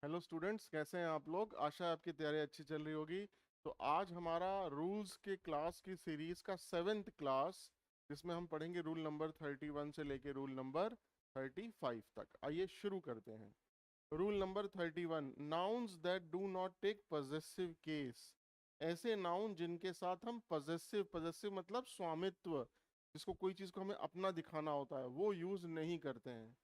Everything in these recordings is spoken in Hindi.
हेलो स्टूडेंट्स, कैसे हैं आप लोग। आशा है आपकी तैयारी अच्छी चल रही होगी। तो आज हमारा रूल्स के क्लास की सीरीज का 7th क्लास, जिसमें हम पढ़ेंगे रूल नंबर 31 से लेके रूल नंबर 35 तक। आइए शुरू करते हैं। Rule number 31, nouns that do not take possessive case. ऐसे नाउन जिनके साथ हम पजेसिव पजेसिव मतलब स्वामित्व, जिसको कोई चीज को हमें अपना दिखाना होता है, वो यूज नहीं करते हैं।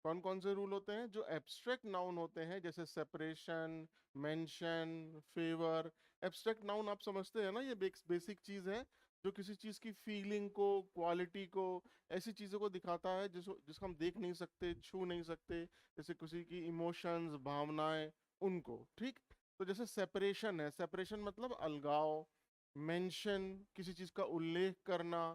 कौन कौन से रूल होते हैं? जो एब्स्ट्रैक्ट नाउन होते हैं, जैसे separation, mention, favour. Abstract noun आप समझते हैं ना, ये बेसिक चीज है जो किसी चीज की फीलिंग को, क्वालिटी को, ऐसी चीजों को दिखाता है जिसको हम देख नहीं सकते, छू नहीं सकते, जैसे किसी की इमोशंस, भावनाएं, उनको। ठीक। तो जैसे सेपरेशन है, सेपरेशन मतलब अलगाव। मेंशन किसी चीज का उल्लेख करना।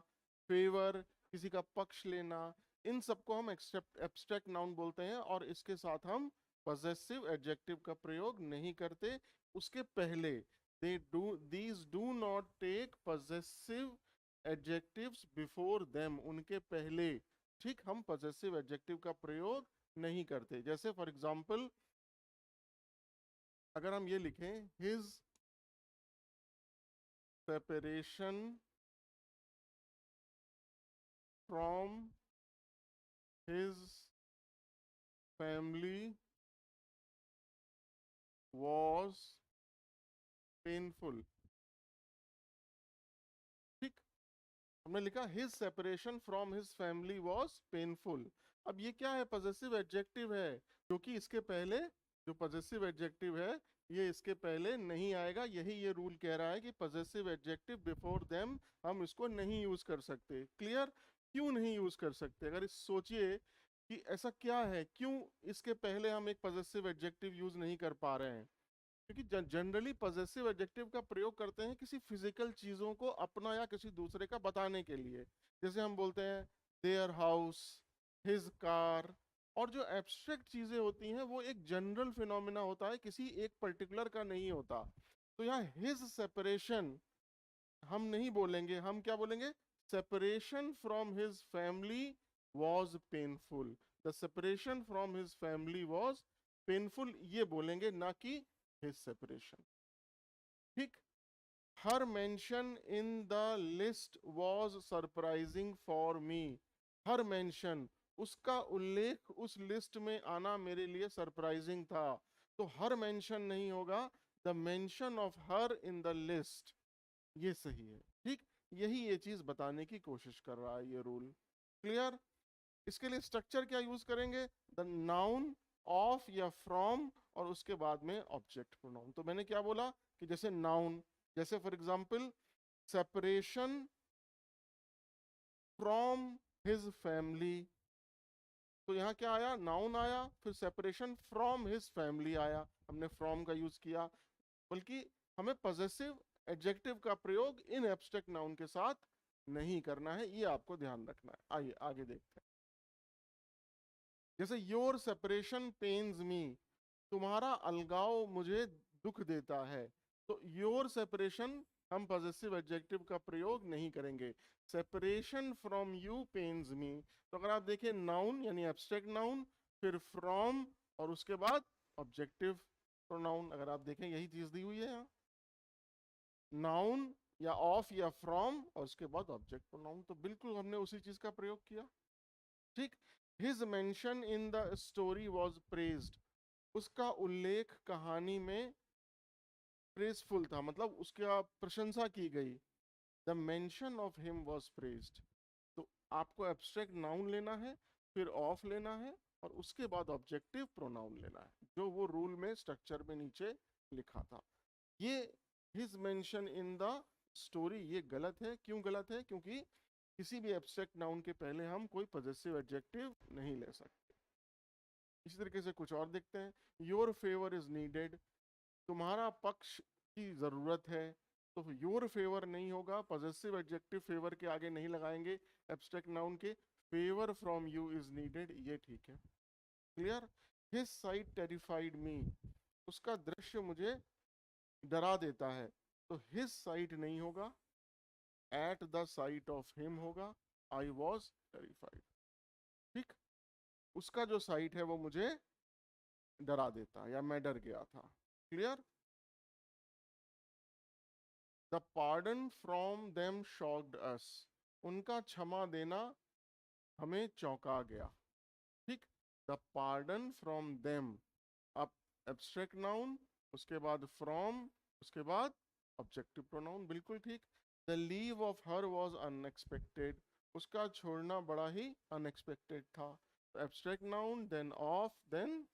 फेवर किसी का पक्ष लेना। इन सबको हम एब्स्ट्रैक्ट नाउन बोलते हैं, और इसके साथ हम पजेसिव एडजेक्टिव का प्रयोग नहीं करते। उसके पहले these do not take possessive adjectives before them, उनके पहले, ठीक, हम पजेसिव एडजेक्टिव का प्रयोग नहीं करते। जैसे फॉर एग्जाम्पल, अगर हम ये लिखें, his separation from his family was painful. ठीक। हमने लिखा his separation from his family was painful. अब ये क्या है? पजेसिव एडजेक्टिव है, क्योंकि इसके पहले जो पजेसिव एडजेक्टिव है, ये इसके पहले नहीं आएगा। यही ये रूल कह रहा है कि पजेसिव एडजेक्टिव बिफोर देम हम इसको नहीं यूज कर सकते। क्लियर? क्यों नहीं यूज कर सकते? अगर इस सोचिए कि ऐसा क्या है, क्यों इसके पहले हम एक पजेसिव एडजेक्टिव यूज नहीं कर पा रहे हैं। क्योंकि जनरली पजेसिव एडजेक्टिव का प्रयोग करते हैं किसी फिजिकल चीजों को अपना या किसी दूसरे का बताने के लिए। जैसे हम बोलते हैं देयर हाउस, हिज कार। और जो एब्स्ट्रैक्ट चीजें होती हैं वो एक जनरल फिनोमिना होता है, किसी एक पर्टिकुलर का नहीं होता। तो यहाँ हिज सेपरेशन हम नहीं बोलेंगे, हम क्या बोलेंगे? Separation from his family was painful. The separation from his family was painful, ये बोलेंगे, ना कि हिज सेपरेशन। ठीक। Her mention in the list was surprising for me. Her mention, उसका उल्लेख उस लिस्ट में आना मेरे लिए सरप्राइजिंग था। तो हर मेंशन नहीं होगा, the mention of her in the list, ये सही है। ठीक। यही ये चीज बताने की कोशिश कर रहा है ये रूल। क्लियर? इसके लिए स्ट्रक्चर क्या यूज करेंगे? द नाउन, ऑफ या फ्रॉम, और उसके बाद में ऑब्जेक्ट प्रोनाउन। तो मैंने क्या बोला कि जैसे नाउन, जैसे for example separation from his family. तो यहाँ क्या आया? नाउन आया, फिर सेपरेशन फ्रॉम हिज फैमिली आया, हमने फ्रॉम का यूज किया। बल्कि हमें पजेसिव एडजेक्टिव का प्रयोग इन एब्स्ट्रैक्ट नाउन के साथ नहीं करना है, ये आपको ध्यान रखना है। आइए आगे देखते हैं। जैसे योर सेपरेशन पेन्स मी, तुम्हारा अलगाव मुझे दुख देता है। तो योर सेपरेशन हम पॉजिटिव एडजेक्टिव का प्रयोग नहीं करेंगे। सेपरेशन फ्रॉम यू पेन्स मी, तो अगर आप देखें नाउन यानी एब्स्ट्रैक्ट नाउन, फिर फ्रॉम, और उसके बाद ऑब्जेक्टिव प्रोनाउन। अगर आप देखें यही चीज दी हुई है यहाँ, नाउन या ऑफ या फ्रॉम और उसके बाद ऑब्जेक्ट प्रोनाउन। तो बिल्कुल हमने उसी चीज का प्रयोग किया। ठीक। His mention in the story was praised, उसका उल्लेख कहानी में प्रेसफुल था, मतलब उसका प्रशंसा की गई। The mention of him was praised. तो आपको एब्स्ट्रैक्ट नाउन लेना है, फिर ऑफ लेना है, और उसके बाद ऑब्जेक्टिव प्रोनाउन लेना है, जो वो रूल में स्ट्रक्चर में नीचे लिखा था। ये his mention in the story ये गलत है। क्यों गलत है? क्योंकि किसी भी एब्स्ट्रैक्ट नाउन के पहले हम कोई पॉजिटिव एडजेक्टिव नहीं ले सकते। इसी तरीके से कुछ और देखते हैं। योर फेवर इज नीडेड, तुम्हारा पक्ष की जरूरत है। तो योर फेवर नहीं होगा, पॉजिटिव एडजेक्टिव फेवर के आगे नहीं लगाएंगे एब्स्ट्रैक्ट नाउन के। Favour from you is needed, ये ठीक है। क्लियर? हिज साइट टेरिफाइड मी, उसका दृश्य मुझे डरा देता है। तो हिज साइट नहीं होगा, at the sight of him होगा। I was terrified. ठीक। उसका जो साइट है वो मुझे डरा देता या मैं डर गया था। Clear? The pardon from them shocked us, उनका क्षमा देना हमें चौंका गया। ठीक, द पार्डन फ्रॉम देम, अब एब्स्ट्रैक्ट नाउन, उसके बाद फ्रॉम, उसके बाद ऑब्जेक्टिव प्रोनाउन, बिल्कुल ठीक। The leave of her was unexpected, उसका छोड़ना बड़ा ही अनएक्सपेक्टेड था। Abstract noun, then of, then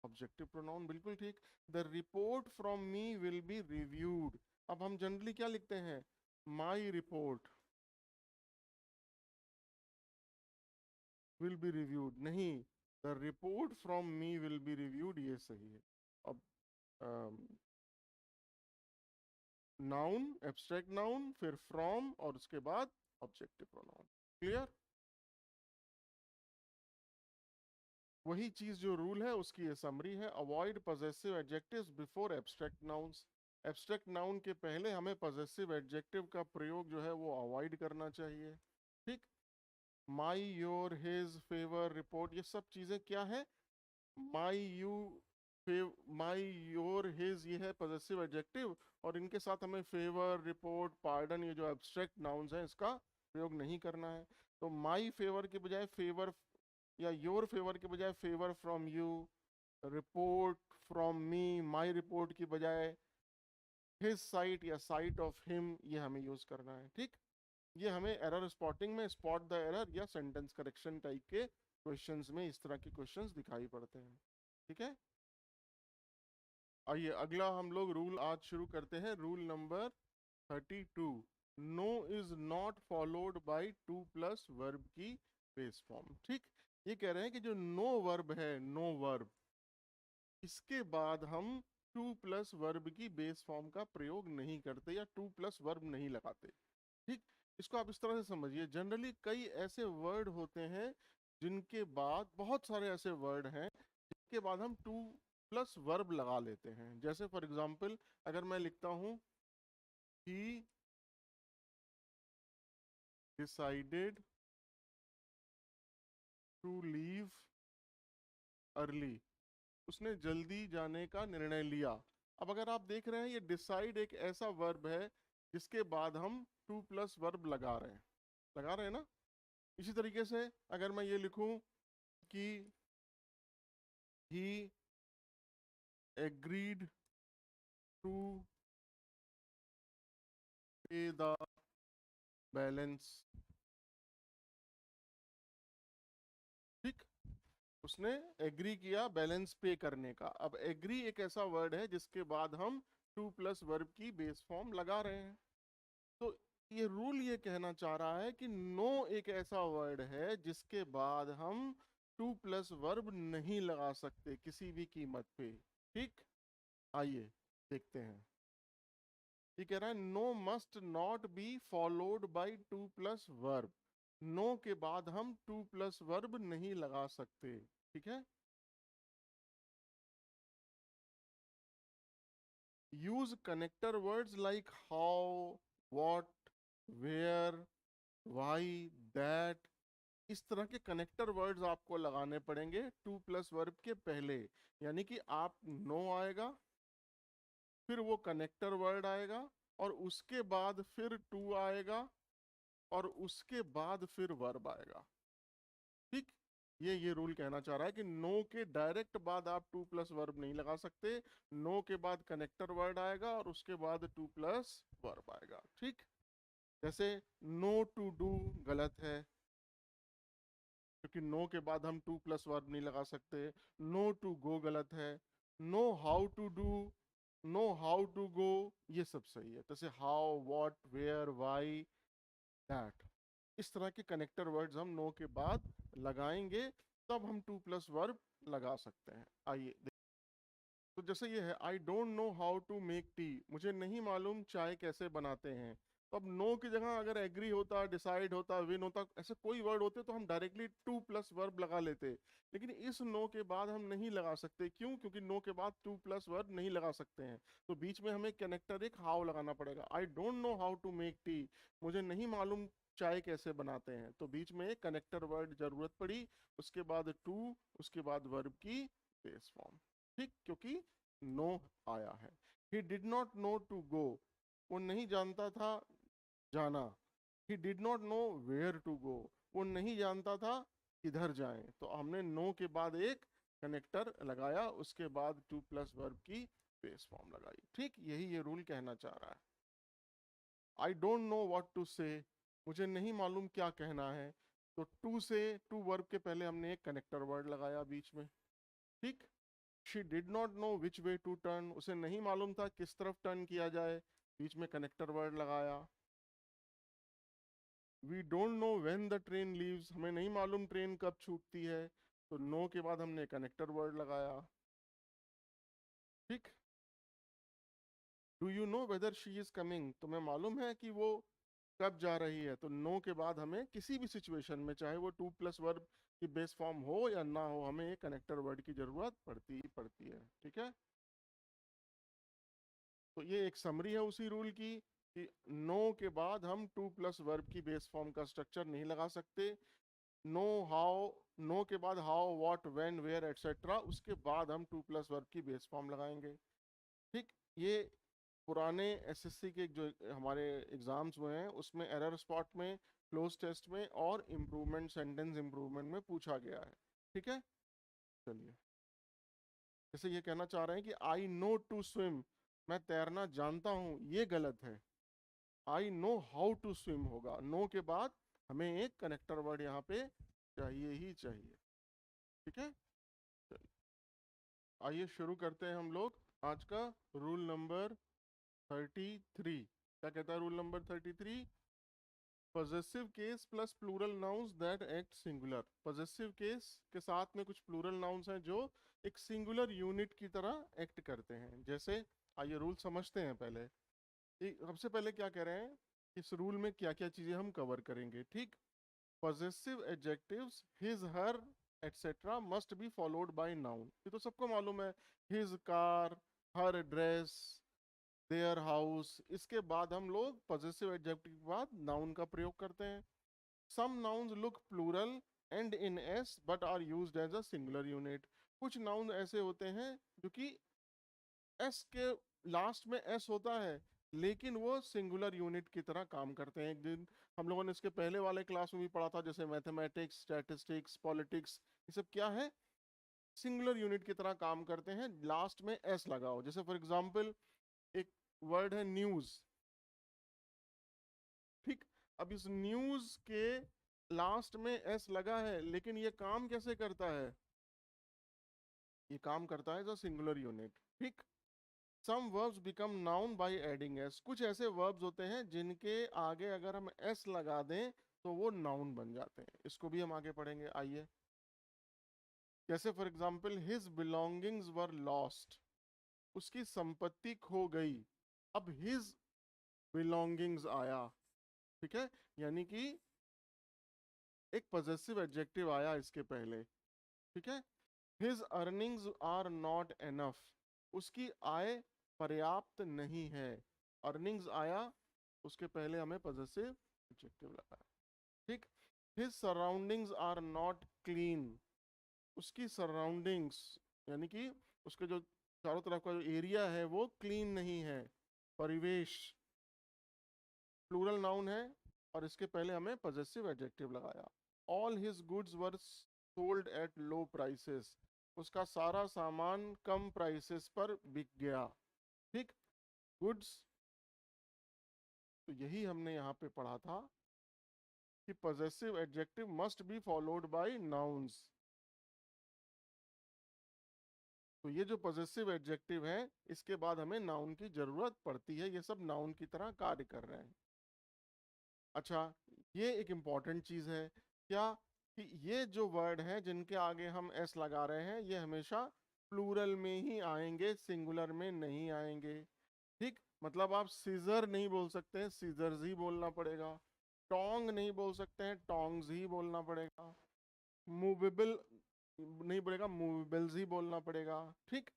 objective pronoun, बिल्कुल ठीक। The report from me will be reviewed, अब हम जनरली क्या लिखते हैं, my report will be reviewed, नहीं, the report from me will be reviewed, ये सही है। अब नाउन, एब्स्ट्रैक्ट नाउन, फिर फ्रॉम और उसके बाद ऑब्जेक्टिव प्रोनाउन। क्लियर? वही चीज जो रूल है उसकी ये समरी है। Avoid possessive adjectives before abstract nouns, abstract noun के पहले हमें पॉजेसिव एडजेक्टिव का प्रयोग जो है वो अवॉइड करना चाहिए। ठीक, माई, योर, हिज, फेवर, रिपोर्ट, ये सब चीजें क्या है, माई, यू, माई, योर, हिज, ये है पॉजेसिव एडजेक्टिव, और इनके साथ हमें फेवर, रिपोर्ट, पार्डन, ये जो एब्स्ट्रैक्ट नाउन्स हैं इसका प्रयोग नहीं करना है। तो माई फेवर के बजाय फेवर, या योर फेवर के बजाय favour from you, report from me, my report की बजाय हिज साइट या साइट ऑफ हिम, ये हमें यूज करना है। ठीक, ये हमें एरर स्पॉटिंग में स्पॉट द एरर या सेंटेंस करेक्शन टाइप के क्वेश्चंस में इस तरह के क्वेश्चंस दिखाई पड़ते हैं। ठीक है, आइए अगला हम लोग रूल आज शुरू करते हैं। Rule number 32, know is not followed by to plus verb की बेस फॉर्म। ठीक, ये कह रहे हैं कि जो नो वर्ब है, नो वर्ब, इसके बाद हम टू प्लस वर्ब की बेस फॉर्म का प्रयोग नहीं करते या टू प्लस वर्ब नहीं लगाते। ठीक, इसको आप इस तरह से समझिए, जनरली कई ऐसे वर्ड होते हैं जिनके बाद, बहुत सारे ऐसे वर्ड हैं जिनके बाद हम टू प्लस वर्ब लगा लेते हैं। जैसे फॉर एग्जाम्पल अगर मैं लिखता हूं he decided to leave early, उसने जल्दी जाने का निर्णय लिया। अब अगर आप देख रहे हैं ये डिसाइड एक ऐसा वर्ब है जिसके बाद हम टू प्लस वर्ब लगा रहे हैं ना। इसी तरीके से अगर मैं ये लिखूं कि ही एग्रीड टू पे द बैलेंस, ठीक, उसने एग्री किया बैलेंस पे करने का। अब एग्री एक ऐसा वर्ड है जिसके बाद हम टू प्लस वर्ब की बेस फॉर्म लगा रहे हैं। तो ये रूल ये कहना चाह रहा है कि नो एक ऐसा वर्ड है जिसके बाद हम टू प्लस वर्ब नहीं लगा सकते किसी भी कीमत पे। ठीक, आइए देखते हैं। ये कह रहा है know must not be followed by to plus verb, know के बाद हम टू प्लस वर्ब नहीं लगा सकते। ठीक है, use connector words like how, what, where, why, that, इस तरह के कनेक्टर वर्ड्स आपको लगाने पड़ेंगे टू प्लस वर्ब के पहले। यानी कि आप नो आएगा, फिर वो कनेक्टर वर्ड आएगा, और उसके बाद फिर टू आएगा, और उसके बाद फिर वर्ब आएगा। ठीक, ये रूल कहना चाह रहा है कि नो के डायरेक्ट बाद आप टू प्लस वर्ब नहीं लगा सकते, नो के बाद कनेक्टर वर्ड आएगा और उसके बाद टू प्लस वर्ब आएगा। ठीक, जैसे नो टू डू गलत है क्योंकि नो के बाद हम टू प्लस वर्ब नहीं लगा सकते। नो टू गो गलत है। Know how to do, know how to go, ये सब सही है। जैसे how, what, where, why, that, इस तरह के कनेक्टर वर्ड्स हम नो के बाद लगाएंगे, तब हम टू प्लस वर्ब लगा सकते हैं। आइए तो जैसे ये है, I don't know how to make tea, मुझे नहीं मालूम चाय कैसे बनाते हैं। तो अब नो की जगह अगर एग्री होता, डिसाइड होता, विन होता, ऐसे कोई वर्ड होते तो हम डायरेक्टली टू प्लस वर्ब लगा लेते। लेकिन इस नो के बाद हम नहीं लगा सकते। क्यों? क्योंकि नो के बाद टू प्लस वर्ब नहीं लगा सकते हैं। तो बीच में हमें कनेक्टर एक हाउ लगाना पड़ेगा। I don't know how to make tea, मुझे नहीं मालूम चाय कैसे बनाते हैं। तो बीच में एक कनेक्टर वर्ड जरूरत पड़ी, उसके बाद टू, उसके बाद वर्ब की बेस फॉर्म। ठीक, क्योंकि नो आया है। He did not know to go, वो नहीं जानता था जाना। He did not know where to go, वो नहीं जानता था किधर जाएं। तो हमने नो के बाद एक कनेक्टर लगाया, उसके बाद टू प्लस वर्ब की बेस फॉर्म लगाई। ठीक, यही ये रूल कहना चाह रहा है। I don't know what to say, मुझे नहीं मालूम क्या कहना है। तो टू से, टू वर्ब के पहले हमने एक कनेक्टर वर्ड लगाया बीच में। ठीक, she did not know which way to turn, उसे नहीं मालूम था किस तरफ टर्न किया जाए, बीच में कनेक्टर वर्ड लगाया। We don't know when the train leaves, हमें नहीं मालूम ट्रेन कब छूटती है, तो नो के बाद हमने कनेक्टर वर्ड लगाया। ठीक, do you know whether she is coming, तुम्हें मालूम है कि वो कब जा रही है, तो नो के बाद हमें किसी भी सिचुएशन में, चाहे वो टू प्लस वर्ब की बेस फॉर्म हो या ना हो, हमें एक कनेक्टर वर्ड की जरूरत पड़ती ही पड़ती है। ठीक है, तो ये एक समरी है उसी रूल की कि नो के बाद हम टू प्लस वर्ब की बेस फॉर्म का स्ट्रक्चर नहीं लगा सकते। नो हाउ, नो के बाद how, what, when, where, etcetera, उसके बाद हम टू प्लस वर्ब की बेस फॉर्म लगाएंगे। ठीक, ये पुराने एसएससी के जो हमारे एग्जाम्स हुए हैं उसमें एरर स्पॉट में, क्लोज टेस्ट में और इम्प्रूवमेंट, सेंटेंस इम्प्रूवमेंट में पूछा गया है। ठीक है, चलिए, जैसे ये कहना चाह रहे हैं कि आई नो टू स्विम, मैं तैरना जानता हूं, ये गलत है। I know how to swim होगा, नो के बाद हमें एक कनेक्टर वर्ड यहाँ पे चाहिए ही चाहिए। ठीक है, चलिए आइए शुरू करते हैं हम लोग आज का रूल नंबर 33। क्या कहता है rule number 33? Possessive case plus plural nouns that act singular. Possessive case के साथ में कुछ प्लूरल नाउन्स हैं जो एक सिंगुलर यूनिट की तरह एक्ट करते हैं। जैसे आइए रूल समझते हैं पहले। सबसे पहले क्या कह रहे हैं, इस रूल में क्या क्या चीजें हम कवर करेंगे। ठीक, possessive adjectives his, her, etcetera must be followed bye noun, ये तो सबको मालूम है। His car, her dress, their house, इसके बाद हम लोग पॉजेसिव एडजेक्टिव के बाद नाउन का प्रयोग करते हैं। Some nouns look plural end in s but are used as a singular unit. कुछ नाउन ऐसे होते हैं जो कि एस के लास्ट में एस होता है लेकिन वो सिंगुलर यूनिट की तरह काम करते हैं। एक दिन हम लोगों ने इसके पहले वाले क्लास में भी पढ़ा था, जैसे मैथमेटिक्स, स्टैटिस्टिक्स, पॉलिटिक्स, ये सब क्या है, सिंगुलर यूनिट की तरह काम करते हैं, लास्ट में एस लगाओ। जैसे फॉर एग्जांपल एक वर्ड है न्यूज। ठीक, अब इस न्यूज के लास्ट में एस लगा है लेकिन ये काम कैसे करता है, ये काम करता है एज अ सिंगुलर यूनिट। ठीक, some verbs become noun by adding s, कुछ ऐसे वर्ब्स होते हैं जिनके आगे अगर हम एस लगा दें तो वो नाउन बन जाते हैं। इसको भी हम आगे पढ़ेंगे, आइए। जैसे for example his belongings were lost, उसकी संपत्ति खो गई। अब हिज बिलोंगिंग्स आया, ठीक है, यानी कि एक पॉजेसिव एडजेक्टिव आया इसके पहले। ठीक है, his earnings are not enough, उसकी आय पर्याप्त नहीं है। अर्निंग्स आया, उसके पहले हमें पॉजेसिव एडजेक्टिव लगाया। ठीक, his surroundings are not clean, उसकी सराउंडिंग्स यानी कि उसके जो चारों तरफ का जो एरिया है वो क्लीन नहीं है। परिवेश प्लूरल नाउन है और इसके पहले हमें पॉजेसिव एडजेक्टिव लगाया। All his goods were sold at low prices, उसका सारा सामान कम प्राइसेस पर बिक गया। ठीक, गुड्स, तो यही हमने यहाँ पे पढ़ा था कि possessive adjective must be followed bye nouns. तो ये जो पॉजेसिव एडजेक्टिव है इसके बाद हमें नाउन की जरूरत पड़ती है, ये सब नाउन की तरह कार्य कर रहे हैं। अच्छा, ये एक इम्पॉर्टेंट चीज है क्या, कि ये जो वर्ड हैं जिनके आगे हम एस लगा रहे हैं ये हमेशा प्लूरल में ही आएंगे, सिंगुलर में नहीं आएंगे। ठीक, मतलब आप सीजर नहीं बोल सकते हैं, सीजर्स ही बोलना पड़ेगा। टोंग नहीं बोल सकते हैं, टोंग्स ही बोलना पड़ेगा। मूवेबल नहीं बोलेगा, मूवेबल्स ही बोलना पड़ेगा। ठीक,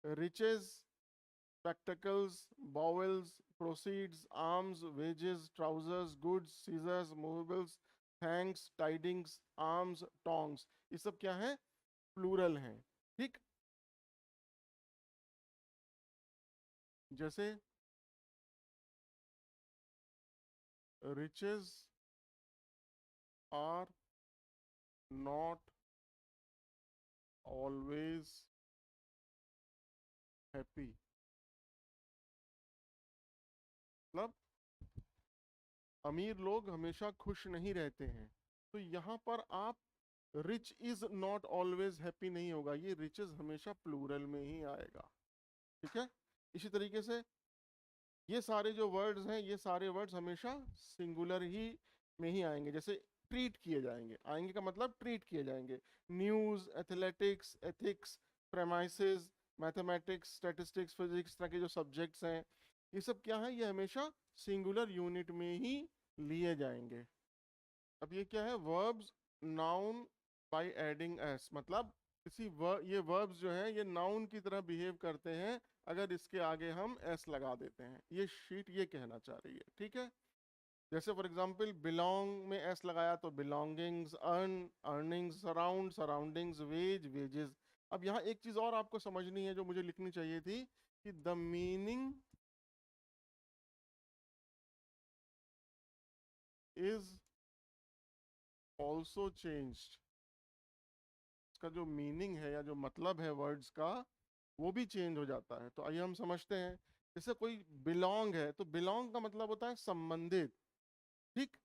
riches, spectacles, bowels, proceeds, arms, wages, trousers, goods, scissors, movables, thanks, tidings, arms, tongs, ये सब क्या है, प्लूरल हैं। ठीक, जैसे riches are not always happy, मतलब अमीर लोग हमेशा खुश नहीं रहते हैं। तो यहाँ पर आप rich is not always happy नहीं होगा, ये रिचेस हमेशा प्लूरल में ही आएगा। ठीक है, इसी तरीके से ये सारे जो वर्ड्स हैं, ये सारे वर्ड्स हमेशा सिंगुलर ही में ही आएंगे। जैसे ट्रीट किए जाएंगे, आएंगे का मतलब ट्रीट किए जाएंगे। News, athletics, ethics, premises, mathematics, statistics, physics तरह के जो सब्जेक्ट्स हैं, ये सब क्या है, ये हमेशा सिंगुलर यूनिट में ही लिए जाएंगे। अब ये क्या है, verbs noun by adding S, मतलब किसी ये वर्ब्स जो है ये नाउन की तरह बिहेव करते हैं अगर इसके आगे हम एस लगा देते हैं। ये शीट ये कहना चाह रही है। ठीक है, जैसे फॉर एग्जांपल बिलोंग में एस लगाया तो belongings, earn, earnings, surround, surroundings, wage, wages. अब यहाँ एक चीज और आपको समझनी है जो मुझे लिखनी चाहिए थी कि the meaning is also changed. इसका जो मीनिंग है या जो मतलब है वर्ड्स का, वो भी चेंज हो जाता है। तो आइए हम समझते हैं। जैसे कोई बिलोंग है तो बिलोंग का मतलब होता है संबंधित। ठीक,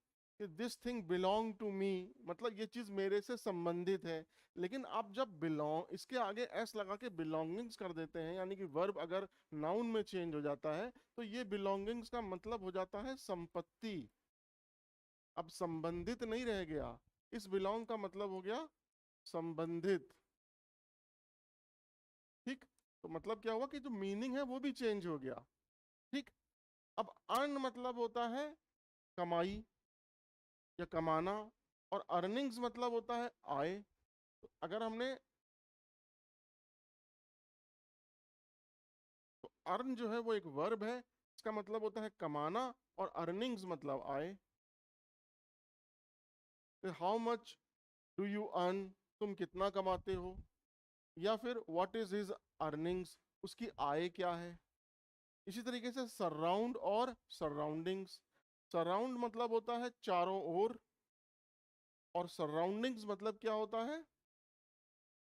कि this thing belong to me, मतलब ये चीज मेरे से संबंधित है। लेकिन आप जब बिलोंग इसके आगे एस लगा के बिलोंगिंग्स कर देते हैं, यानी कि वर्ब अगर नाउन में चेंज हो जाता है तो ये बिलोंगिंग्स का मतलब हो जाता है संपत्ति। अब संबंधित नहीं रह गया, इस बिलोंग का मतलब हो गया संबंधित। ठीक, तो मतलब क्या हुआ कि जो मीनिंग है वो भी चेंज हो गया। ठीक, अब अर्न मतलब होता है कमाई या कमाना, और अर्निंग्स मतलब होता है आय। तो अगर हमने, तो अर्न जो है वो एक वर्ब है, इसका मतलब होता है कमाना, और अर्निंग्स मतलब आय। How much do you earn, तुम कितना कमाते हो, या फिर व्हाट इज हिज अर्निंग्स, उसकी आय क्या है। इसी तरीके से सराउंड और सराउंडिंग्स, सराउंड मतलब होता है चारों ओर, और सराउंडिंग्स मतलब क्या होता है,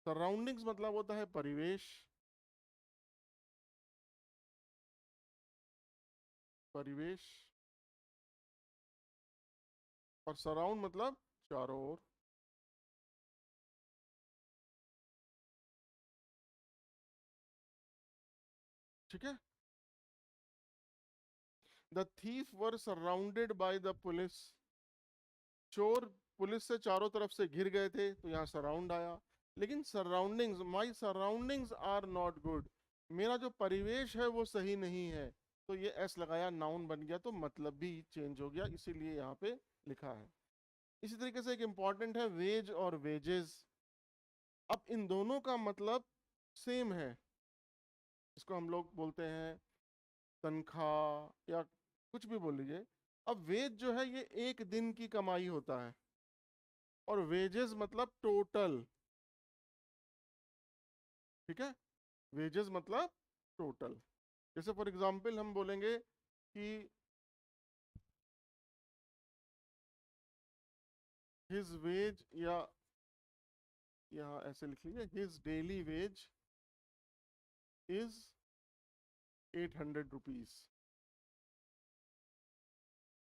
सराउंडिंग्स मतलब होता है परिवेश। परिवेश, और सराउंड मतलब चारों ओर। ठीक है, the thief were surrounded by the police, चोर पुलिस से चारों तरफ से घिर गए थे तो यहाँ सराउंड आया। लेकिन surroundings, my surroundings are not good, मेरा जो परिवेश है वो सही नहीं है, तो ये एस लगाया, नाउन बन गया, तो मतलब भी चेंज हो गया, इसीलिए यहाँ पे लिखा है। इसी तरीके से एक इंपॉर्टेंट है वेज और वेजेस। अब इन दोनों का मतलब सेम है, इसको हम लोग बोलते हैं तनख्वाह या कुछ भी बोल लीजिए। अब वेज जो है ये एक दिन की कमाई होता है, और वेजेस मतलब टोटल। ठीक है, वेजेस मतलब टोटल। जैसे फॉर एग्जांपल हम बोलेंगे कि हिज वेज, या यहाँ ऐसे लिख लीजिए, his daily veg is 800 rupees,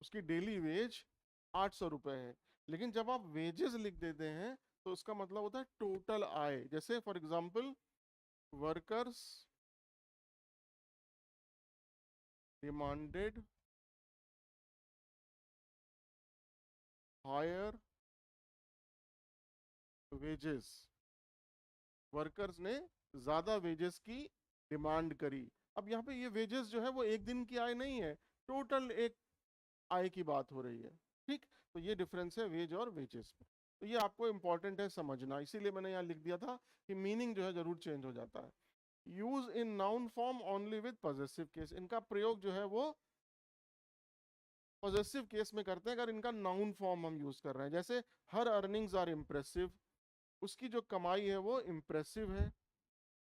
उसकी डेली वेज 800 रुपये है। लेकिन जब आप वेजेस लिख देते हैं तो उसका मतलब होता है टोटल आय। जैसे for example workers demanded higher wages, workers ने ज्यादा वेजेस की डिमांड करी। अब यहाँ पे ये वेजेस जो है वो एक दिन की आय नहीं है, टोटल एक आय की बात हो रही है। ठीक, तो ये डिफरेंस है वेज और वेजेस में। तो ये आपको इंपॉर्टेंट है समझना, इसीलिए मैंने यहाँ लिख दिया था कि मीनिंग जो है जरूर चेंज हो जाता है। Use in noun form only with possessive case, इनका प्रयोग जो है वो पॉजेसिव केस में करते हैं अगर इनका नाउन फॉर्म हम यूज कर रहे हैं। जैसे हर अर्निंग्स आर इम्प्रेसिव, उसकी जो कमाई है वो इम्प्रेसिव है।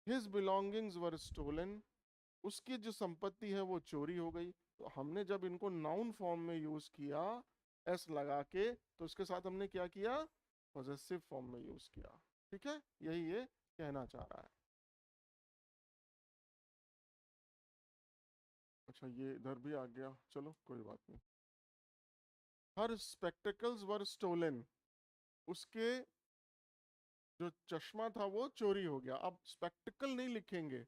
हिज बिलोंगिंग्स वर स्टोलन, उसकी जो संपत्ति है वो चोरी हो गई। तो हमने जब इनको नाउन फॉर्म में यूज किया एस लगा के, तो इसके साथ हमने क्या किया, पॉजेसिव फॉर्म में यूज किया। ठीक है, यही ये कहना चाह रहा है। अच्छा ये इधर भी आ गया, चलो कोई बात नहीं। हर स्पेक्टिकल्स वर स्टोलन, उसके जो चश्मा था वो चोरी हो गया। अब स्पेक्टिकल नहीं लिखेंगे,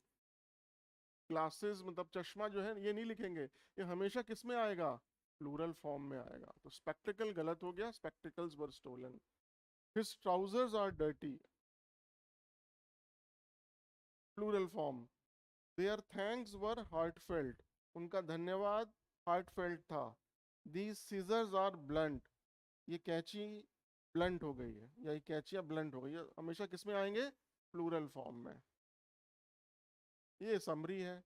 ग्लासेस मतलब चश्मा जो है ये नहीं लिखेंगे, ये हमेशा किस में आएगा, प्लूरल फॉर्म में आएगा। तो स्पेक्टिकल गलत हो गया, spectacles were stolen. His trousers are dirty, plural form. Their thanks were heartfelt, उनका धन्यवाद हार्टफेल्ट था। दीज सीजर्स आर ब्लंट, ये कैंची ब्लंट हो गई है, या ये कैंचियां ब्लंट हो गई है, हमेशा किस में आएंगे, प्लूरल फॉर्म में। ये समरी है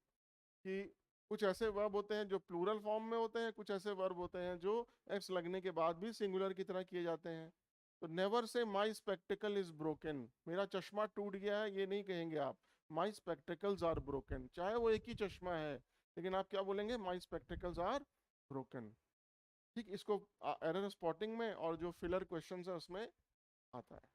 कि कुछ ऐसे वर्ब होते हैं जो प्लूरल फॉर्म में होते हैं, कुछ ऐसे वर्ब होते हैं जो एस लगने के बाद भी सिंगुलर की तरह किए जाते हैं। तो never say my spectacled is broken, मेरा चश्मा टूट गया है ये नहीं कहेंगे आप, माई स्पेक्टिकल्स आर ब्रोकन, चाहे वो एक ही चश्मा है लेकिन आप क्या बोलेंगे, माई स्पेक्टिकल्स आर ब्रोकन। ठीक, इसको एरर स्पॉटिंग में और जो फिलर क्वेश्चन है उसमें आता है।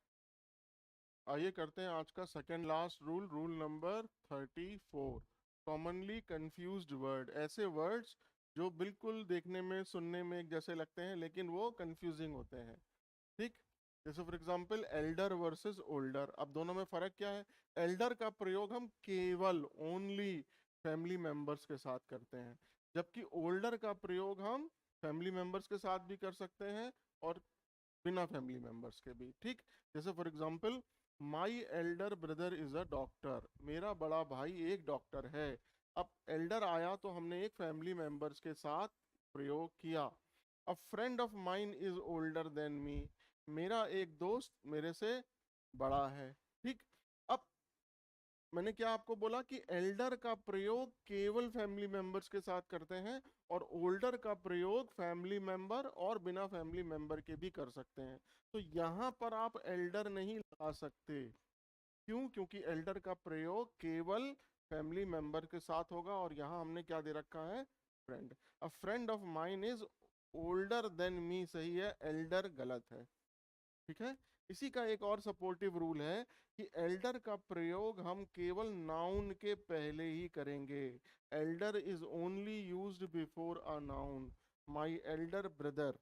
आइए करते हैं आज का second last rule, rule number 34। Commonly confused word, ऐसे वर्ड्स जो बिल्कुल देखने में सुनने में एक जैसे लगते हैं लेकिन वो कंफ्यूजिंग होते हैं। ठीक, जैसे for example Elder versus older. अब दोनों में फर्क क्या है, एल्डर का प्रयोग हम केवल ओनली फैमिली मेंबर्स के साथ करते हैं, जबकि ओल्डर का प्रयोग हम फैमिली मेंबर्स के साथ भी कर सकते हैं और बिना फैमिली मेंबर्स के भी। ठीक, जैसे for example my elder brother is a doctor, मेरा बड़ा भाई एक डॉक्टर है। अब एल्डर आया तो हमने एक फैमिली मेंबर्स के साथ प्रयोग किया। अ friend of mine is older than me, मेरा एक दोस्त मेरे से बड़ा है। ठीक, अब मैंने क्या आपको बोला कि एल्डर का प्रयोग केवल फैमिली मेंबर्स के साथ करते हैं और ओल्डर का प्रयोग फैमिली मेंबर और बिना फैमिली मेंबर के भी कर सकते हैं। तो यहाँ पर आप एल्डर नहीं लगा सकते, क्यों, क्योंकि एल्डर का प्रयोग केवल फैमिली मेंबर के साथ होगा और यहाँ हमने क्या दे रखा है, friend. A friend of mine is older than me सही है, एल्डर गलत है। ठीक है, इसी का एक और सपोर्टिव रूल है कि एल्डर का प्रयोग हम केवल नाउन के पहले ही करेंगे। Elder is only used before a noun, my Elder brother,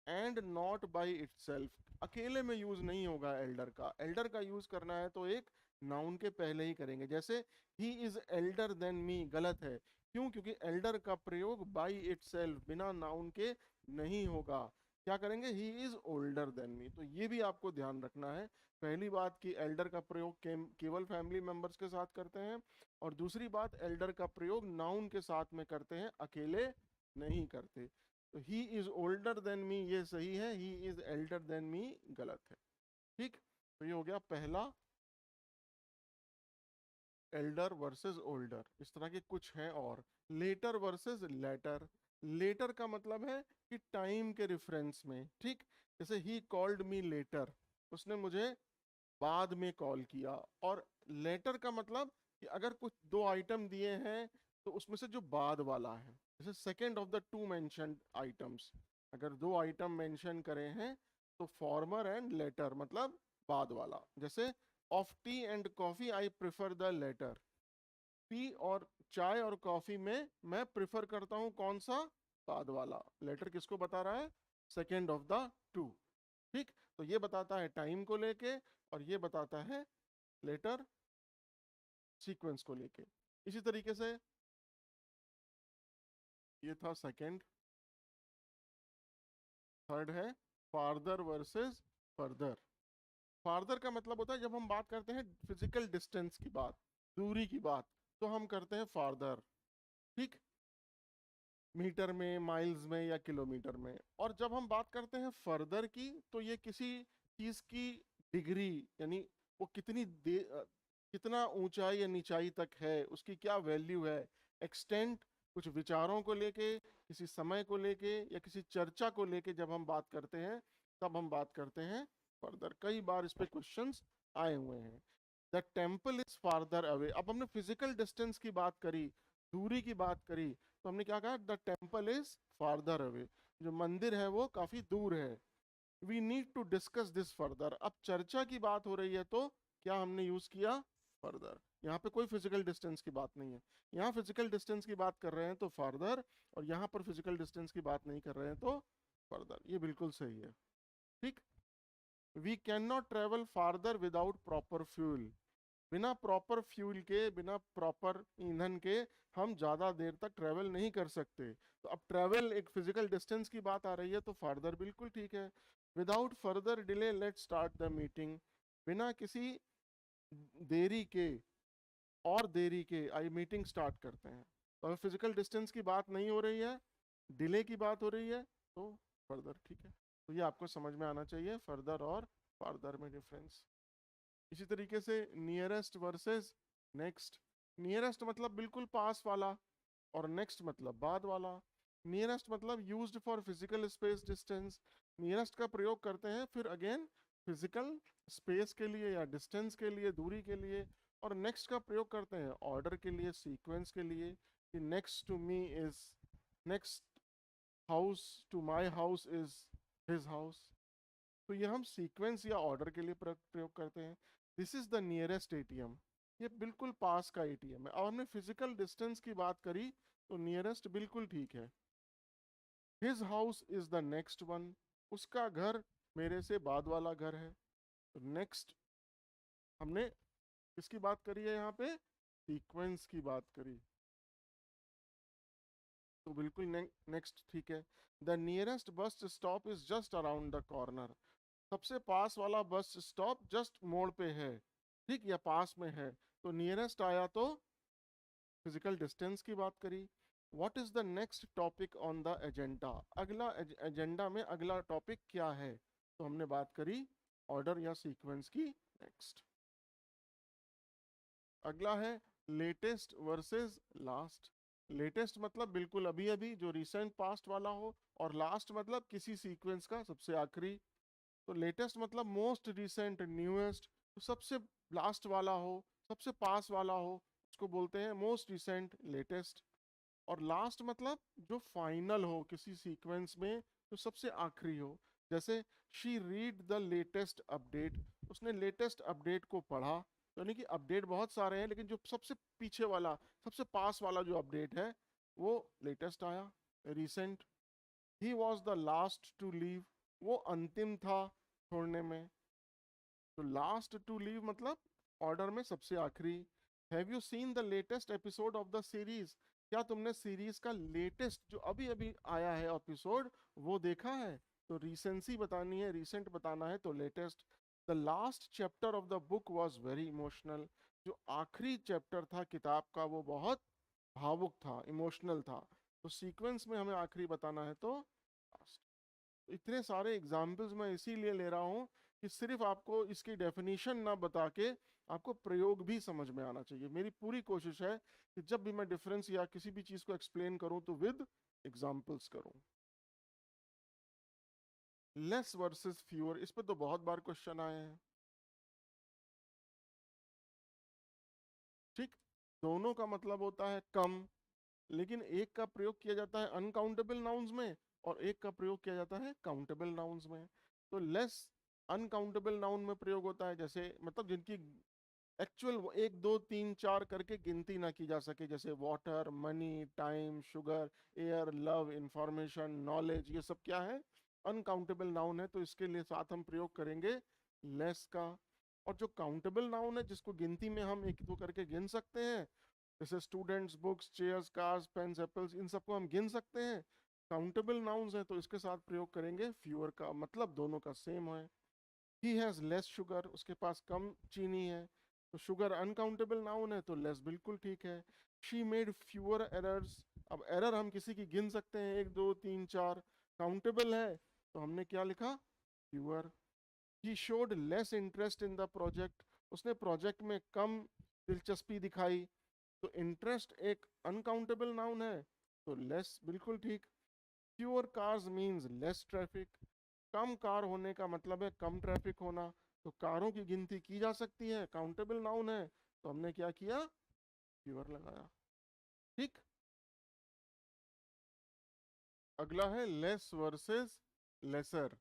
and not by itself. अकेले में यूज नहीं होगा एल्डर का, एल्डर का यूज करना है तो एक नाउन के पहले ही करेंगे। जैसे he is Elder than me गलत है, क्यों, क्योंकि एल्डर का प्रयोग बाय इटसेल्फ बिना नाउन के नहीं होगा। क्या करेंगे, he is older than me. तो ये भी आपको ध्यान रखना है, पहली बात कि एल्डर का प्रयोग केवल फैमिली मेंबर्स के साथ करते हैं, और दूसरी बात एल्डर का प्रयोग नाउन के साथ में करते हैं, अकेले नहीं करते। तो he is older than me ये सही है, he is Elder than me गलत है। ठीक, तो ये हो गया पहला, एल्डर वर्सेस ओल्डर। इस तरह के कुछ हैं और, लेटर वर्सेस लेटर। लेटर का मतलब है कि टाइम के रेफरेंस में। ठीक, जैसे ही कॉल्ड मी लेटर, उसने मुझे बाद में कॉल किया। और लेटर का मतलब कि अगर कुछ दो आइटम दिए हैं तो उसमें से जो बाद वाला है, जैसे second of the two mentioned items, अगर दो आइटम मेंशन करे हैं तो फॉर्मर एंड लेटर मतलब बाद वाला। जैसे of tea and coffee I prefer the latter, tea और चाय और कॉफी में मैं प्रेफर करता हूं कौन सा, बाद वाला। लेटर किसको बता रहा है, सेकंड ऑफ द टू। ठीक, तो ये बताता है टाइम को लेके और ये बताता है लेटर सीक्वेंस को लेके। इसी तरीके से ये था सेकंड। थर्ड है फार्दर वर्सेस फर्दर। फार्दर का मतलब होता है जब हम बात करते हैं फिजिकल डिस्टेंस की बात, दूरी की बात, तो हम करते हैं फार्दर। ठीक, मीटर में, माइल्स में या किलोमीटर में। और जब हम बात करते हैं फर्दर की तो ये किसी चीज की डिग्री, यानी वो कितना ऊंचाई या नीचाई तक है, उसकी क्या वैल्यू है, एक्सटेंट, कुछ विचारों को लेके, किसी समय को लेके या किसी चर्चा को लेके जब हम बात करते हैं तब हम बात करते हैं फर्दर। कई बार इस पे क्वेश्चंस आए हुए हैं। The temple is farther away. अब हमने फिजिकल डिस्टेंस की बात करी, दूरी की बात करी, तो हमने क्या कहा, the temple is farther away, जो मंदिर है वो काफी दूर है। We need to discuss this further. अब चर्चा की बात हो रही है तो क्या हमने यूज किया, फर्दर। यहाँ पे कोई फिजिकल डिस्टेंस की बात नहीं है, यहाँ फिजिकल डिस्टेंस की बात कर रहे हैं तो फर्दर, और यहाँ पर फिजिकल डिस्टेंस की बात नहीं कर रहे हैं तो फर्दर। ये बिल्कुल सही है, ठीक। We can not travel farther without proper fuel. बिना प्रॉपर फ्यूल के, बिना प्रॉपर ईंधन के हम ज्यादा देर तक ट्रेवल नहीं कर सकते। तो अब ट्रेवल एक फिजिकल डिस्टेंस की बात आ रही है तो फार्दर बिल्कुल ठीक है। Without further delay let start the meeting. बिना किसी देरी के, और देरी के आई मीटिंग स्टार्ट करते हैं। तो अगर फिजिकल डिस्टेंस की बात नहीं हो रही है, डिले की बात हो रही है तो फर्दर, ठीक है। तो ये आपको समझ में आना चाहिए, फर्दर और फार्दर में डिफरेंस। इसी तरीके से नियरेस्ट वर्सेस नेक्स्ट। नियरेस्ट मतलब बिल्कुल पास वाला, और नेक्स्ट मतलब बाद वाला। नियरेस्ट मतलब used for physical space distance. Nearest का प्रयोग करते हैं फिर अगेन फिजिकल स्पेस के लिए या डिस्टेंस के लिए, दूरी के लिए। और नेक्स्ट का प्रयोग करते हैं ऑर्डर के लिए, सीक्वेंस के लिए, कि next to me is, next house to my house is his house. तो ये हम सीक्वेंस या ऑर्डर के लिए प्रयोग करते हैं। This is the nearest ATM, ये बिल्कुल पास का एटीएम है। और हमने फिजिकल डिस्टेंस की बात करी तो नियरेस्ट बिल्कुल ठीक है। His house is the next one, उसका घर मेरे से बाद वाला घर है। तो नेक्स्ट हमने किसकी बात करी है, यहाँ पे सीक्वेंस की बात करी, तो बिल्कुल नेक्स्ट ठीक है। The nearest bus stop is just around the corner. सबसे पास वाला बस स्टॉप जस्ट मोड़ पे है, ठीक, या पास में है। तो नियरेस्ट आया तो फिजिकल डिस्टेंस की बात करी। What is the next topic on the agenda. अगला एजेंडा में अगला टॉपिक क्या है, तो हमने बात करी ऑर्डर या सीक्वेंस की। नेक्स्ट अगला है लेटेस्ट वर्सेस लास्ट। लेटेस्ट मतलब बिल्कुल अभी अभी, जो रिसेंट पास्ट वाला हो, और लास्ट मतलब किसी सीक्वेंस का सबसे आखिरी। तो लेटेस्ट मतलब मोस्ट रिसेंट, न्यूएस्ट। तो सबसे लास्ट वाला हो, सबसे पास वाला हो, उसको बोलते हैं मोस्ट रिसेंट, लेटेस्ट। और लास्ट मतलब जो फाइनल हो किसी सीक्वेंस में, तो सबसे आखिरी हो। जैसे she read the latest update, उसने लेटेस्ट अपडेट को पढ़ा। तो यानी कि अपडेट बहुत सारे हैं, लेकिन जो सबसे पीछे वाला, सबसे पास वाला जो अपडेट है वो लेटेस्ट आया, recent. He was the last to leave, वो अंतिम था छोड़ने में। तो लास्ट टू लीव मतलब ऑर्डर में सबसे आखिरी। Have you seen the latest episode of the series, क्या तुमने सीरीज का लेटेस्ट जो अभी अभी आया है एपिसोड वो देखा है। तो रीसेंसी बतानी है, रिसेंट बताना है, तो latest. The last chapter of the book was very emotional, जो आखिरी चैप्टर था किताब का वो बहुत भावुक था, इमोशनल था। तो सीक्वेंस में हमें आखिरी बताना है तो last। तो इतने सारे एग्जाम्पल्स मैं इसीलिए ले रहा हूँ कि सिर्फ आपको इसकी डेफिनेशन ना बता के आपको प्रयोग भी समझ में आना चाहिए। मेरी पूरी कोशिश है कि जब भी मैं डिफरेंस या किसी भी चीज को एक्सप्लेन करूं तो विद एग्जाम्पल्स करूं। लेस वर्सेस फ्यूअर, इस पे तो बहुत बार क्वेश्चन आए हैं, ठीक। दोनों का मतलब होता है कम, लेकिन एक का प्रयोग किया जाता है अनकाउंटेबल नाउन्स में और एक का प्रयोग किया जाता है काउंटेबल नाउन्स में। तो लेस अनकाउंटेबल नाउन में प्रयोग होता है, जैसे मतलब जिनकी एक्चुअल एक दो तीन चार करके गिनती ना की जा सके, जैसे water, money, time, sugar, air, love, information, knowledge, ये सब क्या है, अनकाउंटेबल नाउन है। तो इसके लिए साथ हम प्रयोग करेंगे लेस का। और जो काउंटेबल नाउन है जिसको गिनती में हम एक दो करके गिन सकते हैं, जैसे students, books, chairs, cars, pens, apples, इन सबको हम गिन सकते हैं, काउंटेबल नाउन्स है, तो इसके साथ प्रयोग करेंगे फ्यूअर का, मतलब दोनों का सेम है। ही हैज लेस शुगर, उसके पास कम चीनी है। तो शुगर अनकाउंटेबल नाउन है तो लेस बिल्कुल ठीक है। शी मेड फ्यूअर एरर्स, अब एरर हम किसी की गिन सकते हैं, एक दो तीन चार। काउंटेबल है तो हमने क्या लिखा, fewer. He showed less interest in the project, उसने प्रोजेक्ट में कम दिलचस्पी दिखाई। तो इंटरेस्ट एक अनकाउंटेबल नाउन है तो लेस बिल्कुल ठीक। Fewer cars means less traffic, कम कार होने का मतलब है कम ट्रैफिक होना, तो कारों की गिनती की जा सकती है, काउंटेबल नाउन है, तो हमने क्या किया, फ्यूअर लगाया। ठीक, अगला है लेस वर्सेस लेसर।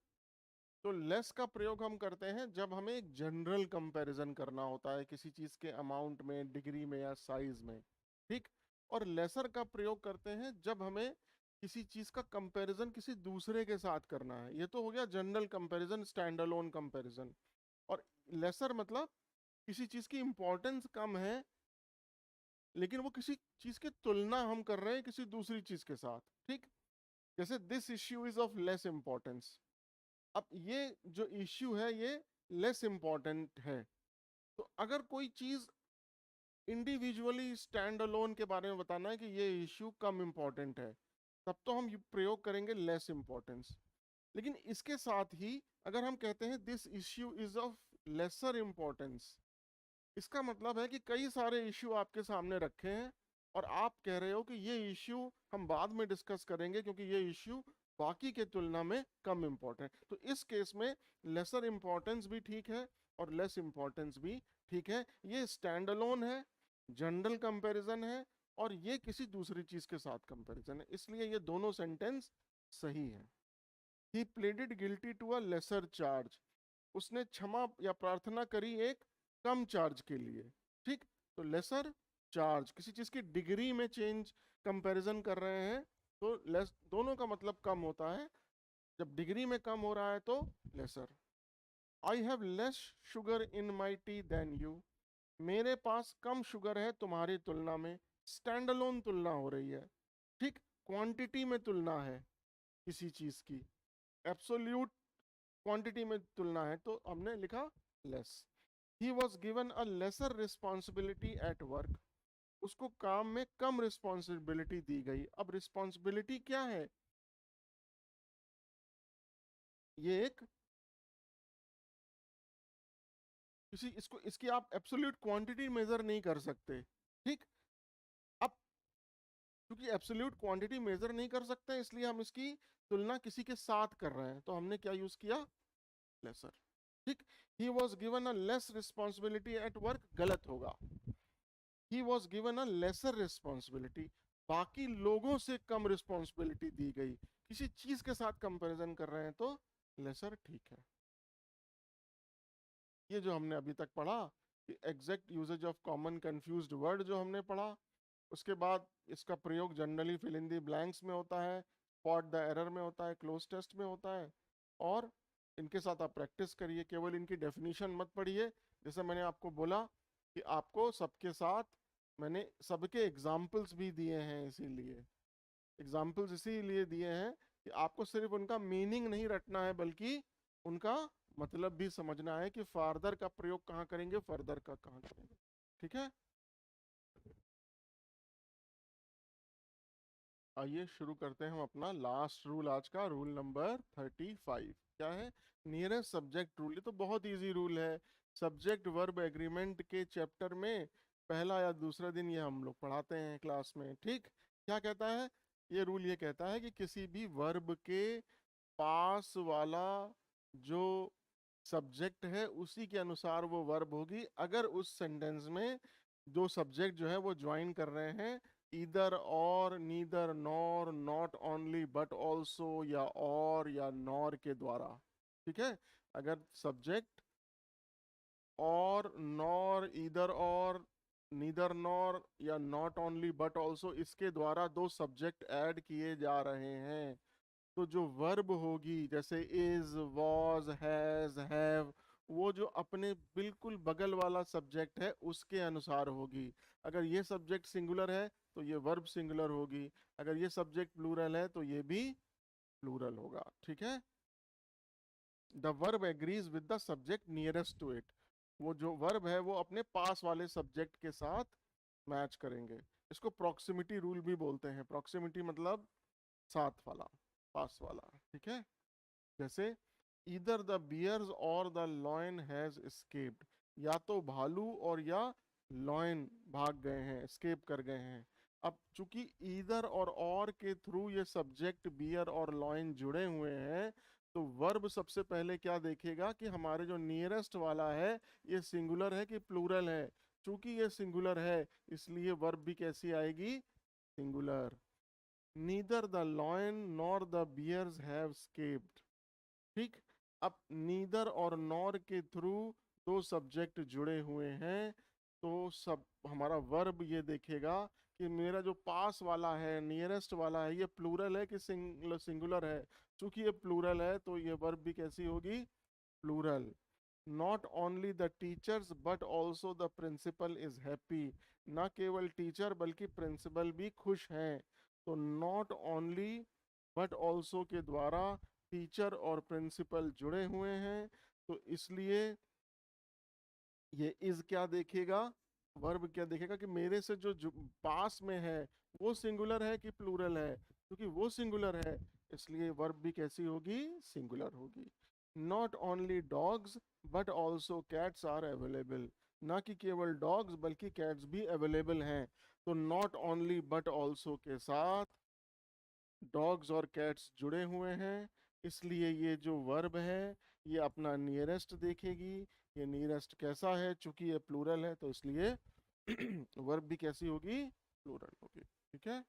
तो लेस का प्रयोग हम करते हैं जब हमें एक जनरल कंपैरिजन करना होता है किसी चीज के अमाउंट में, डिग्री में या साइज में। ठीक, और लेसर का प्रयोग करते हैं जब हमें किसी चीज का कंपैरिजन किसी दूसरे के साथ करना है। ये तो हो गया general comparison, stand alone comparison. और लेसर मतलब किसी चीज की इंपॉर्टेंस कम है, लेकिन वो किसी चीज की तुलना हम कर रहे हैं किसी दूसरी चीज के साथ। ठीक, जैसे this issue is of less importance. अब ये जो इश्यू है ये लेस इंपॉर्टेंट है। तो अगर कोई चीज इंडिविजुअली स्टैंड अलोन के बारे में बताना है कि ये इश्यू कम इंपॉर्टेंट है, तब तो हम प्रयोग करेंगे लेस इंपॉर्टेंस। लेकिन इसके साथ ही अगर हम कहते हैं this issue is of lesser importance, इसका मतलब है कि कई सारे इश्यू आपके सामने रखे हैं और आप कह रहे हो कि ये इश्यू हम बाद में डिस्कस करेंगे क्योंकि ये इश्यू बाकी के तुलना में कम इंपॉर्टेंट। तो इस केस में लेसर इंपॉर्टेंस भी ठीक है और लेस इंपॉर्टेंस भी ठीक है। ये स्टैंड अलोन है, जनरल कंपैरिजन है, और ये किसी दूसरी चीज के साथ कंपैरिजन है, इसलिए ये दोनों सेंटेंस सही है। He pleaded guilty to a lesser charge, उसने क्षमा या प्रार्थना करी एक कम चार्ज के लिए। ठीक, तो लेसर चार्ज किसी चीज की डिग्री में चेंज कंपैरिजन कर रहे हैं, तो लेस दोनों का मतलब कम होता है। जब डिग्री में कम हो रहा है तो lesser. I have less sugar in my tea than you, मेरे पास कम शुगर है तुम्हारी तुलना में। स्टैंड अलोन तुलना हो रही है। ठीक, क्वांटिटी में तुलना है किसी चीज की, एब्सोल्यूट क्वांटिटी में तुलना है, तो हमने लिखा less. He was given a lesser responsibility at work, उसको काम में कम रिस्पॉन्सिबिलिटी दी गई। अब रिस्पॉन्सिबिलिटी क्या है, ये एक किसी इसको इसकी आप एब्सोल्यूट क्वांटिटी मेजर नहीं कर सकते। ठीक, अब क्योंकि एब्सोल्यूट क्वांटिटी मेजर नहीं कर सकते इसलिए हम इसकी तुलना किसी के साथ कर रहे हैं, तो हमने क्या यूज किया, लेसर। ठीक, he was given a less responsibility at work गलत होगा। He was given a lesser responsibility, बाकी लोगों से कम रिस्पॉन्सिबिलिटी दी गई, किसी चीज के साथ कंपैरिजन कर रहे हैं तो लेसर ठीक है। ये जो हमने अभी तक पढ़ा कि exact usages of common confused word जो हमने पढ़ा, उसके बाद इसका प्रयोग generally fill in the blanks में होता है, स्पॉट द एरर में होता है, क्लोज टेस्ट में होता है। और इनके साथ आप प्रैक्टिस करिए, केवल इनकी डेफिनेशन मत पढ़िए। जैसे मैंने आपको बोला कि आपको सबके साथ मैंने सबके एग्जाम्पल्स भी दिए हैं, इसीलिए एग्जाम्पल्स इसीलिए दिए हैं कि आपको सिर्फ उनका मीनिंग नहीं रटना है बल्कि उनका मतलब भी समझना है कि फार्दर का प्रयोग कहाँ करेंगे, फर्दर का कहाँ करेंगे। ठीक है, आइए शुरू करते हैं हम अपना लास्ट रूल आज का, रूल नंबर 35। क्या है, नियरेस्ट सब्जेक्ट रूल। ये तो बहुत इजी रूल है, सब्जेक्ट वर्ब एग्रीमेंट के चैप्टर में पहला या दूसरा दिन ये हम लोग पढ़ाते हैं क्लास में। ठीक, क्या कहता है ये रूल, ये कहता है कि किसी भी वर्ब के पास वाला जो सब्जेक्ट है उसी के अनुसार वो वर्ब होगी। अगर उस सेंटेंस में दो सब्जेक्ट जो है वो ज्वाइन कर रहे हैं, ईदर और, neither nor, not only but also, या और या नॉर के द्वारा। ठीक है, अगर सब्जेक्ट और, नॉर, ईदर और, नीदर नॉर या नॉट ओनली बट ऑल्सो, इसके द्वारा दो सब्जेक्ट ऐड किए जा रहे हैं, तो जो वर्ब होगी जैसे इज, वॉज, हैज, हैव, वो जो अपने बिल्कुल बगल वाला सब्जेक्ट है उसके अनुसार होगी। अगर ये सब्जेक्ट सिंगुलर है तो ये वर्ब सिंगुलर होगी, अगर ये सब्जेक्ट प्लूरल है तो ये भी प्लूरल होगा। ठीक है, the verb agrees with the subject nearest to it, वो जो वर्ब है वो अपने पास वाले सब्जेक्ट के साथ मैच करेंगे। इसको प्रॉक्सिमिटी रूल भी बोलते हैं। प्रॉक्सिमिटी मतलब साथ वाला, पास वाला। ठीक है, जैसे इधर द बियर्स और द लॉयन हैज एस्केप्ड, या तो भालू और या लॉयन भाग गए हैं, एस्केप कर गए हैं। अब चूंकि ईदर और के थ्रू ये सब्जेक्ट बियर और लॉयन जुड़े हुए हैं, तो वर्ब सबसे पहले क्या देखेगा कि हमारे जो नियरेस्ट वाला है ये सिंगुलर है कि प्लूरल है। चूंकि ये सिंगुलर है इसलिए वर्ब भी कैसी आएगी, singular. Neither the lion nor the bears have escaped. ठीक, अब नीदर और नॉर के थ्रू दो सब्जेक्ट जुड़े हुए हैं, तो सब हमारा वर्ब ये देखेगा कि मेरा जो पास वाला है, नियरेस्ट वाला है, ये प्लूरल है कि सिंगुलर है। चूंकि ये प्लूरल है तो ये वर्ब भी कैसी होगी, plural. Not only the teachers but also the principal is happy. ना केवल टीचर बल्कि प्रिंसिपल भी खुश हैं। तो नॉट ओनली बट ऑल्सो के द्वारा टीचर और प्रिंसिपल जुड़े हुए हैं, तो इसलिए ये इज क्या देखेगा, वर्ब क्या देखेगा कि मेरे से जो पास में है वो सिंगुलर है कि प्लूरल है। क्योंकि वो सिंगुलर है इसलिए वर्ब भी कैसी होगी, सिंगुलर होगी। Not only dogs but also cats are available. ना कि केवल डॉग्स बल्कि कैट्स भी अवेलेबल हैं। तो नॉट ओनली बट ऑल्सो के साथ डॉग्स और कैट्स जुड़े हुए हैं, इसलिए ये जो वर्ब है ये अपना नियरेस्ट देखेगी। ये नियरेस्ट कैसा है, चूंकि ये प्लूरल है तो इसलिए वर्ब भी कैसी होगी, प्लूरल होगी। ठीक है,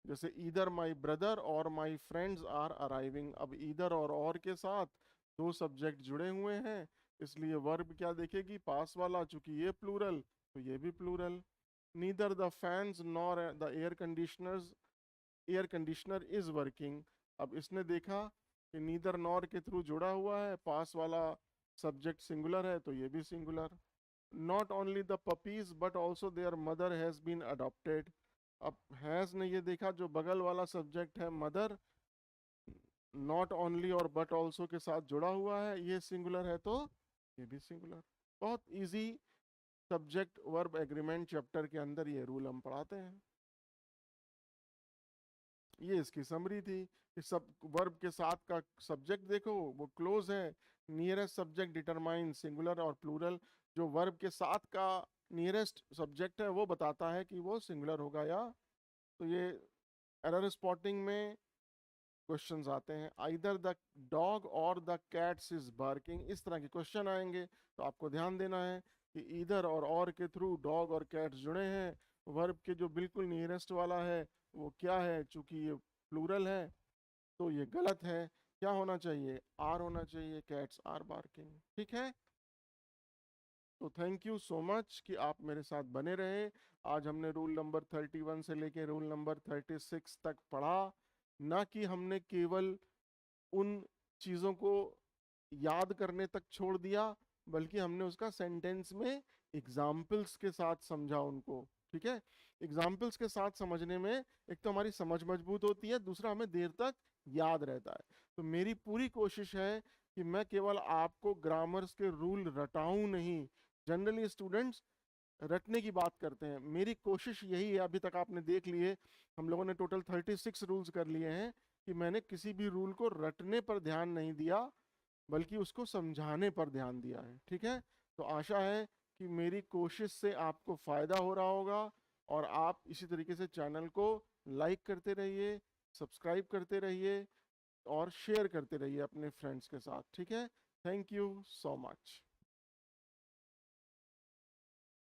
जैसे ईदर माई ब्रदर और माई फ्रेंड्स आर अराइविंग। अब ईदर और के साथ दो सब्जेक्ट जुड़े हुए हैं, इसलिए वर्ब क्या देखेगी, पास वाला। चूंकि ये प्लूरल तो ये भी plural. Neither the fans nor the air conditioner is working. अब इसने देखा कि नीदर नॉर के थ्रू जुड़ा हुआ है, पास वाला सब्जेक्ट सिंगुलर है तो ये भी singular. Not only the puppies but also their mother has been adopted. अब हैज ने ये देखा जो बगल वाला सब्जेक्ट है मदर, नॉट ओनली और बट ऑल्सो के साथ जुड़ा हुआ है, ये सिंगुलर है तो ये भी सिंगुलर। बहुत easy subject verb agreement chapter के अंदर ये रूल हम पढ़ाते हैं। ये इसकी समरी थी कि सब वर्ब के साथ का सब्जेक्ट देखो वो क्लोज है। नियरेस्ट सब्जेक्ट डिटरमाइन सिंगुलर और प्लूरल। जो वर्ब के साथ का नियरेस्ट सब्जेक्ट है वो बताता है कि वो सिंगुलर होगा या। तो ये एरर स्पॉटिंग में क्वेश्चंस आते हैं, आइदर द डॉग और द कैट्स इज बार्किंग, इस तरह के क्वेश्चन आएंगे। तो आपको ध्यान देना है कि इधर और के थ्रू डॉग और कैट्स जुड़े हैं। वर्ब के जो बिल्कुल नियरेस्ट वाला है वो क्या है, चूंकि ये प्लूरल है तो ये गलत है। क्या होना चाहिए, आर होना चाहिए, कैट्स आर बार्किंग। ठीक है, तो थैंक यू सो मच कि आप मेरे साथ बने रहे। आज हमने रूल नंबर 31 से लेके रूल नंबर 36 तक पढ़ा। ना कि हमने केवल उन चीज़ों को याद करने तक छोड़ दिया, बल्कि हमने उसका सेंटेंस में एग्जाम्पल्स के साथ समझा उनको। ठीक है, एग्जाम्पल्स के साथ समझने में एक तो हमारी समझ मजबूत होती है, दूसरा हमें देर तक याद रहता है। तो मेरी पूरी कोशिश है कि मैं केवल आपको ग्रामर्स के रूल रटाऊं नहीं। जनरली स्टूडेंट्स रटने की बात करते हैं, मेरी कोशिश यही है। अभी तक आपने देख लिए हम लोगों ने टोटल 36 रूल्स कर लिए हैं कि मैंने किसी भी रूल को रटने पर ध्यान नहीं दिया बल्कि उसको समझाने पर ध्यान दिया है। ठीक है, तो आशा है कि मेरी कोशिश से आपको फ़ायदा हो रहा होगा और आप इसी तरीके से चैनल को लाइक करते रहिए, सब्सक्राइब करते रहिए और शेयर करते रहिए अपने फ्रेंड्स के साथ। ठीक है, थैंक यू सो मच।